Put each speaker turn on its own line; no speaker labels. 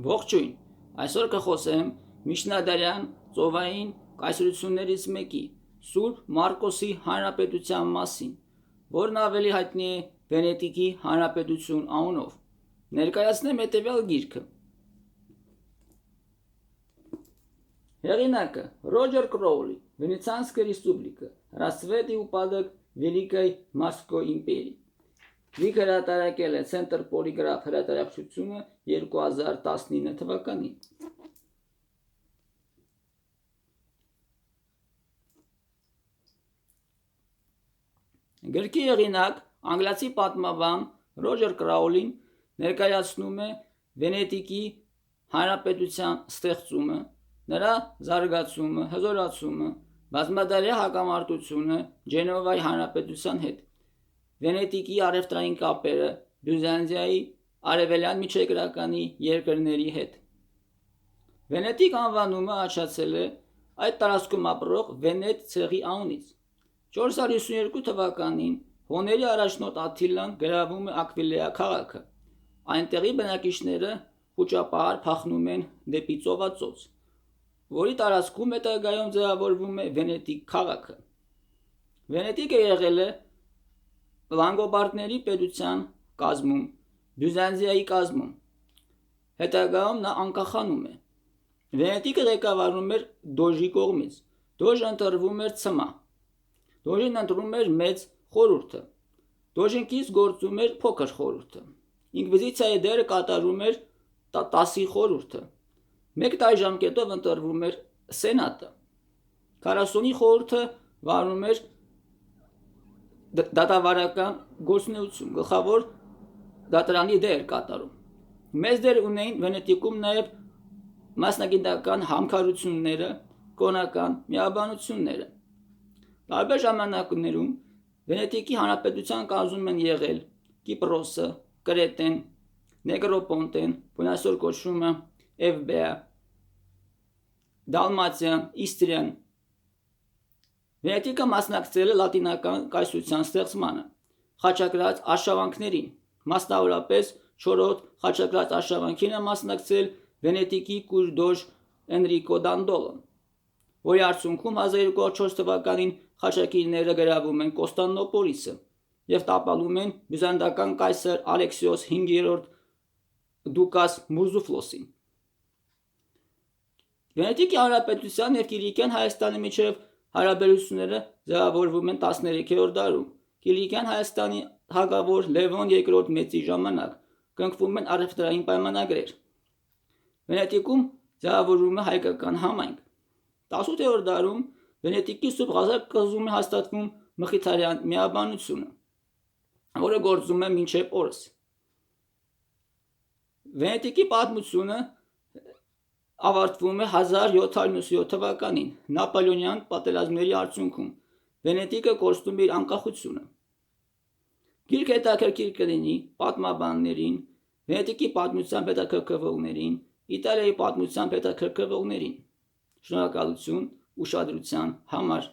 Ողջույն, այսօր կխոսեմ միջնադարյան ծովային կայսրություններից մեկի Սուրբ Մարկոսի Հանրապետության մասին, որն ավելի հայտնի է Վենետիկի Հանրապետություն անունով։ Ներկայացնեմ հետևյալ գիրքը։ Հեղինակը Ռոջեր Կրոուլի, Վենեցիանская республика, Расцвет и упадок Великой Морской империи։ Լիքը հրատարակել է Center Polygraph հրատարակչությունը 2019 թվականին։ Գրքի հեղինակ անգլիացի պատմաբան Ռոջեր Կրաուլին ներկայացնում է Վենետիկի Հանրապետության ստեղծումը, նրա զարգացումը, հզորացումը, բազմադարյա հակամարտությունը Ջենովայի Հանրապետության հետ, Վենետիկի առևտրային կապերը Բյուզանդիայի արևելյան միջերկրականի երկրների հետ։ Վենետիկ անվանումը աչացել է այդ տարածքում ապրող Վենետ ցեղի անունից։ 452 թվականին հոների առաջնորդ Աթիլան գրավում է Ակվիլեա քաղաքը։ Այնտեղի բնակիչները խուճապահար փախնում են դեպի ծովածոց, որի տարածքում հետագայում ձևավորվում է Վենետիկ քաղաքը։ Վենետիկը եղել է լանգոբարդների պետության կազմում, Բյուզանդիայի կազմում։ Հետագայում նա անկախանում է։ Վենետիկը ղեկավարում էր դոժի կողմից։ Դոժը ընտրվում էր ցմահ։ Դոժին ընտրում էր մեծ խորհուրդը։ Դոժին կից գործում էր փոքր խորհուրդը։ Ինկվիզիցիայի դերը կատարում էր 10-ի խորհուրդը։ Մեկ տարի ժամկետով ընտրվում էր սենատը։ 40-ի խորհուրդը վարում էր դատավարական գործունեություն, գլխավոր դատարանի դեր կատարում։ Մեծ դեր ունեին Վենետիկում նաև մասնագիտական համքարությունները, կոնական միաբանությունները։ Տարբեր ժամանակներում Վենետիկի Հանրապետության կազմում են եղել Կիպրոսը, Կրետեն, Նեգրոպոնտեն, որն այսօր կոչվում է Էվբեա, Դալմացիան, Իստրիան։ Վենետիկը մասնակցել է լատինական կայսրության ստեղծմանը, խաչակրաց արշավանքներին, մասնավորապես 4-րդ խաչակրաց արշավանքին է մասնակցել Վենետիկի կույր դոժ Էնրիկո Դանդոլոն, որի արդյունքում 1204 թվականին խաչակիրները գրավում են Կոստանդնոպոլիսը և տապալում են բյուզանդական կայսր Ալեքսիոս 5-րդ Դուկաս Մուրզուֆլոսին։ Վենետիկի Հանրապետության և Կիլիկյան Հայաստանի միջև հարաբերությունները ձևավորվում են 13-րդ դարում։ Կիլիկյան Հայաստանի թագավոր Լևոն II Մեծի ժամանակ կնքվում են առևտրային պայմանագրեր։ Վենետիկում ձևավորվում է հայկական համայնք։ 18-րդ դարում Վենետիկի Սուրբ Ղազար կղզում է հաստատվում մխիթարյան միաբանությունը, որը գործում է մինչև օրս։ Վենետիկի պատմությունը ավարտվում է 1797 թվականին Նապոլեոնյան պատերազմների արդյունքում։ Վենետիկը կորցնում է իր անկախությունը։ Գիրքը հետաքրքիր կլինի պատմաբաններին, Վենետիկի պատմությամբ հետաքրքրվողներին, Իտալիայի պատմությամբ հետաքրքրվողներին։ Շնորհակալություն ուշադրության համար։